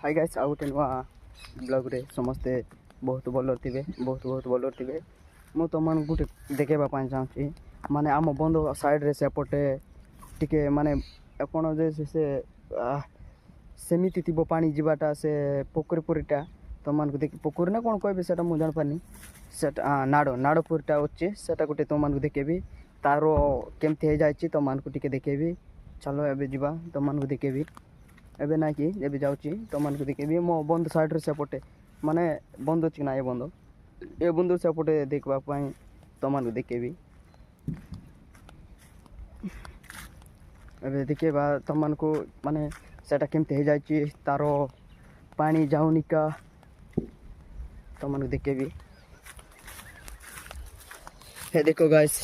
Hi guys आउ गोटे नुआ ब्लॉग रे समस्ते बहुत भल थे बहुत भल थे मु तुम गोटे देखेबा चाहूँगी माने आम बंध साइड रे सेपटे टिके माने आपण जे से सेमिति थी पानी जीवाटा से पोखरी पुरीटा तुम देख पोखरी ना कौन कहे से मुझे जापानी से नाड़ पुरीटा अच्छे से गोटे तुम देखेबी तार केमती हो जाए तुमको टिके देखेबी चलो एबे जीवा तुमको देखेबी एबे ना कि एबे जाऊँगी तुमको देखेबी मो बंध साइड रे सेपटे माने बंध अच्छी ना ए बंध सेपटे देखापी तुमको देखेबी एबे देखेबा तुमको माने सेटा केमती हो जाए तार पानी जाऊनी का तुमको देखेबी हे देखो गाइस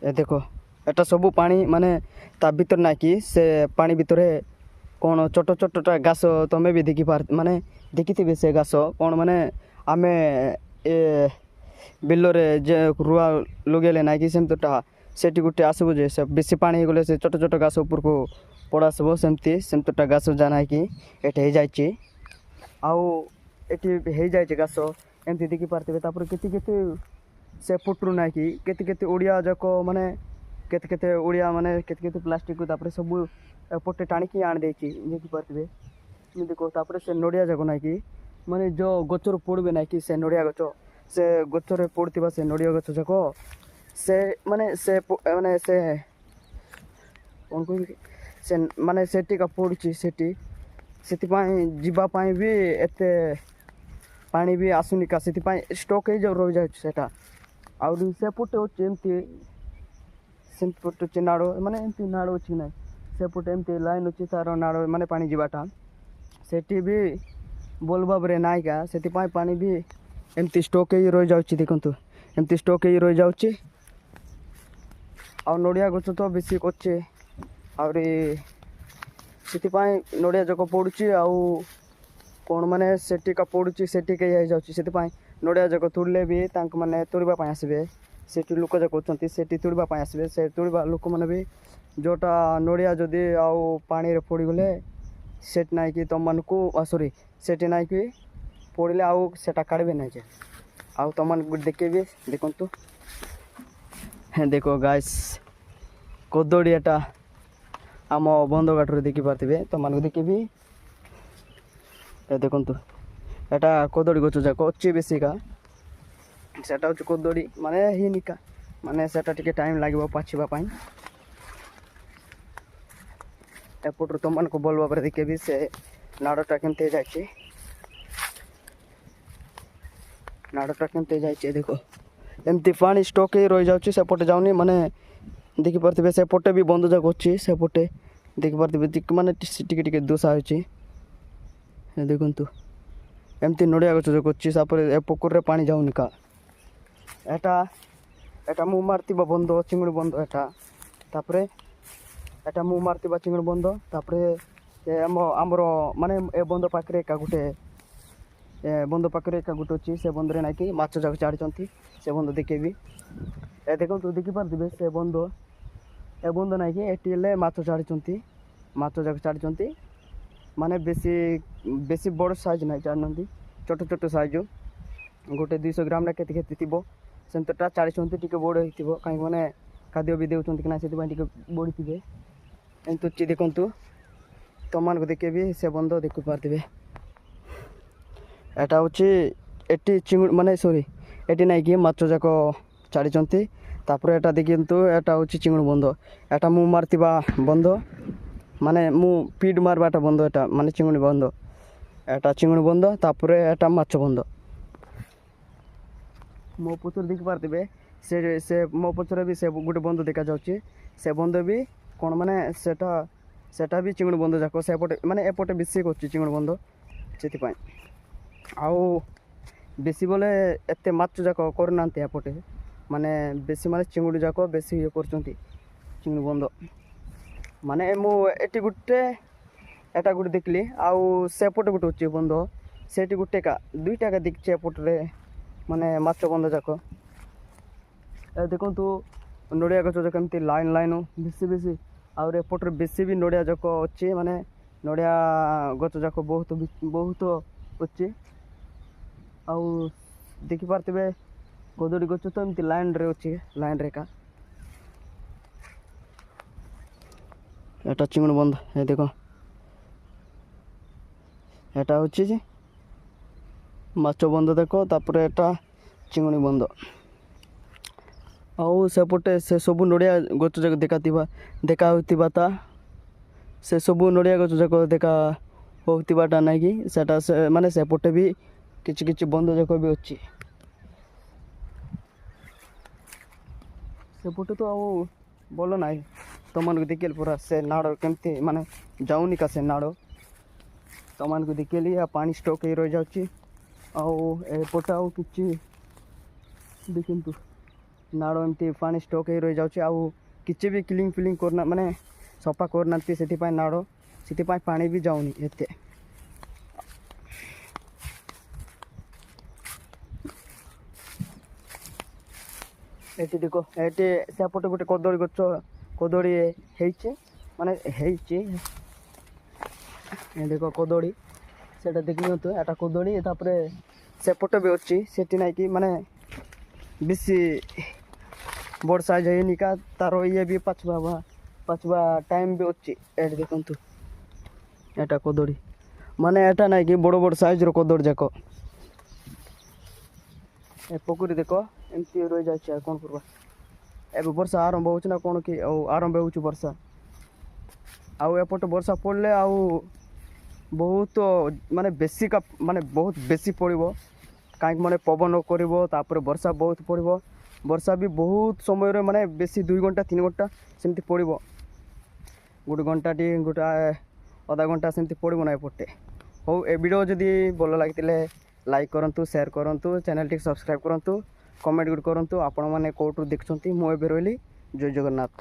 ए देखो एटा सबू पानी माने ता भीतर ना कि से पानी भीतर कौन छोट छोटा घास तुम्हें भी देखी पार माने देखी थी से घास कौन माने आमे ए बिलरे जे रुआ लुगेले ना कि सेमता सेठी गोटे आसबू जे से बेसी पानी गले से छोट छोट घास ऊपर को पड़ा सब सेमता घास जाना कि एटे हो जाए आउ एटी हो जाए घास एमती देखी पारे तापर केते से पुटरू ना कि केते ओडिया जाक माने केते ओडिया माने केते प्लास्टिक को तापर सब एपटे टाणिकी आण देछि देखि पारे देखो तापर से नड़िया जाक ना कि माने जो गचर पड़बे ना कि से नड़िया गच से गचर पड़ता से नड़िया गच जाक से माने से कौन कह से माने सेठी का पड़ी सेठी से जीवाई भी एत पानी भी आसुनी का से स्टॉक हो रही जाटा आउट सेपटे अच्छे सेपटे नाड़ माने एमती नाड़ अच्छी ना सेपटे एमती लाइन अच्छी तार नाड़ माने पानी जीवाटा सेठी भी बोल भाव नायिका से पानी भी एमती स्टॉक हो रही जाऊँगी देखु एमती स्टॉक हो रही जाऊँगी आ नड़िया गच तो बेसी अच्छे आहरी से नड़िया जाक पड़ुची आउ कौन माने सेठी का पड़ुची सेठी कई जाऊँगी से नड़िया जाक तुड़ले भी मैंने तोड़ापी आसबे सेठी लोक जाक अच्छे सेठी तोड़ापी आसबे से तोड़ा लोक मैंने भी जोटा नड़िया जदि आउ पानी पड़गले सेट ना कि तुमको सॉरी सेठी ना कि पड़े आउ सेटा काढ़े ना जे आउ तुम देखेबी देखु हाँ देखो गाइस कदड़ी एटा आम बंध घाट देखी पारे तुमको देखेबी देखु एटा कदड़ी गच जाक अच्छी बेसिका सेटा हूँ कदड़ी माने हिनिका माने सेटा टिके टाइम लगे पाचिबापी एपटू तुमको भल भाव देखेबी से नाड़टा केमती जाए नाड़टा केमती जाए देखो एमती पानी स्टॉक हो रही जाऊँगी सेपटे जाऊनी माने देखी पारे सेपटे भी बंद जाक अच्छी सेपटे देखी पारे माने टिके दोषा हो देखु एमती नड़िया गच जाक अच्छी ए पोखर पानी जाऊनी का एटा मु मारती बंद चिंगुड़ी बंद एटा एटा मु मारती चिंगुड़ी बंद आमर माने ए बंद पाखे एका गोटे बंद पाखे एका गोटे अच्छी से बंद ना कि माछ जाक छाड़ी से बंद देखेबी ए देखो देखी पारे से बंद ए बंद ना कि एटी माछ जाक छाड़ी माने बेसी बड़ साइज ना छाड़ी छोट छोट साइज गोटे 200 ग्राम ना केते थी सेमता छाड़ी टे बड़ हो कहीं मैंने खाद्य भी देउछन कि ना से बड़ी थे एमती देखु तुमको देखेबी से बंद देखी पारे एटा हूँ एटी चिंगुड़ी माने सॉरी एटी ना कि माछ जाक छाड़ी तापर एटा देखु एटा हूँ चिंगुड़ी बंद एटा मु मारती बंद माने मु फीड मारवाटा बंद एटा माने चिंगुड़ी बंद एटा चिंगुड़ी बंद तापर एटा माछ बंद मो पचर देखी पारे से मो पचर भी से गोटे बंद देखा जाऊँगी से बंद भी कौन माने सेटा भी चिंगुड़ी बंद जाक सेपटे माने एपटे बेसी कर चिंगुड़ी बंद से आउ बेसी बोले एत माछ जाक करना एपटे माने बेसी माने चिंगुड़ी जाक बेसी ये कर चिंगुड़ी बंद माने मु एटी गोटे एटा गोटे देखली आउ सेपटे गोटे अच्छे बंद सेठी गोटे का दुईटा का देखी एपटे माने माछ बंद जाक देखु नड़िया गच जाक एमती लाइन लाइन बेसी बेसी आउर एपटे बेसी भी नड़िया जाक अच्छी माने ନଡ଼ିଆ ଗଛ ଯାକ ବହୁତ ଅଛି। ଆଉ ଦେଖିପାରୁଥିବେ କଦଳୀ ଗଛ ତ ଏମିତି ଲାଇନ୍ରେ ଅଛି, ଲାଇନ୍ରେ ଏକା। ଏଟା ଚିଙ୍ଗୁଡ଼ି ବନ୍ଧ, ଏ ଦେଖ ଏଟା ହେଉଛି ଯେ ମାଛ ବନ୍ଧ ଦେଖ, ତାପରେ ଏଟା ଚିଙ୍ଗୁଡ଼ି ବନ୍ଧ। ଆଉ ସେପଟେ ସେ ସବୁ ନଡ଼ିଆ ଗଛ ଯାକ ଦେଖା ହେଉଥିବା ତା ସେ ସବୁ ନଡ଼ିଆ ଗଛ ଯାକ ଦେଖା ହେଉଥିବାଟା ନାହିଁ କି ସେଟା ମାନେ ସେପଟେ ବି କିଛି କିଛି ବନ୍ଧ ଯାକ ବି ଅଛି। ସେପଟେ ତ ଆଉ ଭଲ ନାହିଁ। ତମମାନଙ୍କୁ ଦେଖିଲି ପୁରା ସେ ନାଡ଼ କେମିତି ମାନେ ଯାଉନି କା ସେ ନାଡ଼ ତମମାନଙ୍କୁ ଦେଖିଲି ପାଣି ଷ୍ଟକ୍ ହେଇ ରହିଯାଉଛି। ଆଉ ଏପଟେ ଆଉ କିଛି ଦେଖନ୍ତୁ ନାଡ଼ ଏମିତି ପାଣି ଷ୍ଟକ୍ ହେଇ ରହିଯାଉଛି। ଆଉ କିଛି ବି କ୍ଲିନ୍ କରୁନା ମାନେ ସଫା କରୁନାହାନ୍ତି, ସେଥିପାଇଁ ନାଡ଼ ସେଥିପାଇଁ ପାଣି ବି ଯାଉନି ଏତେ। ଏଠି ଦେଖ, ଏଠି ସେପଟେ ଗୋଟେ କଦଳୀ ଗଛ କଦଳୀ ହେଇଛି ମାନେ ହେଇଛି, ଦେଖ କଦଳୀ ସେଇଟା ଦେଖି ନିଅନ୍ତୁ। ଏଟା କଦଳୀ, ତାପରେ ସେପଟେ ବି ଅଛି, ସେଠି ନାଇଁ କି ମାନେ ବେଶୀ ବଡ଼ ସାଇଜ୍ ହେଇନି କା ତାର ଇଏ ବି ପାଚବା ଟାଇମ୍ ବି ଅଛି। ଏଠି ଦେଖନ୍ତୁ ଏଟା କଦଳୀ ମାନେ ଏଟା ନାଇଁ କି ବଡ଼ ବଡ଼ ସାଇଜ୍ର କଦଳୀ ଯାକ। ଏ ପୋଖରୀ ଦେଖ ଏମିତି ରହିଯାଇଛି। ଆଉ କ'ଣ କରିବା, ଏବେ ବର୍ଷା ଆରମ୍ଭ ହେଉଛି ନା କ'ଣ କି, ଆଉ ଆରମ୍ଭ ହେଉଛି ବର୍ଷା। ଆଉ ଏପଟେ ବର୍ଷା ପଡ଼ିଲେ ଆଉ ବହୁତ ମାନେ ବହୁତ ବେଶୀ ପଡ଼ିବ, କାହିଁକି ମାନେ ପବନ କରିବ, ତାପରେ ବର୍ଷା ବହୁତ ପଡ଼ିବ। ବର୍ଷା ବି ବହୁତ ସମୟରେ ମାନେ ବେଶୀ 2 ଘଣ୍ଟା 3 ଘଣ୍ଟା ସେମିତି ପଡ଼ିବ, 1 ଘଣ୍ଟାଟି ଅଧା ଘଣ୍ଟା ସେମିତି ପଡ଼ିବ ନା ଏପଟେ। ହଉ, ଏ ଭିଡ଼ିଓ ଯଦି ଭଲ ଲାଗିଥିଲେ ଲାଇକ୍ କରନ୍ତୁ, ସେୟାର କରନ୍ତୁ, ଚ୍ୟାନେଲ୍ଟିକୁ ସବସ୍କ୍ରାଇବ୍ କରନ୍ତୁ, କମେଣ୍ଟ କରନ୍ତୁ ଆପଣମାନେ କେଉଁଠୁ ଦେଖୁଛନ୍ତି। ମୁଁ ଏବେ ରହିଲି, ଜୟ ଜଗନ୍ନାଥ।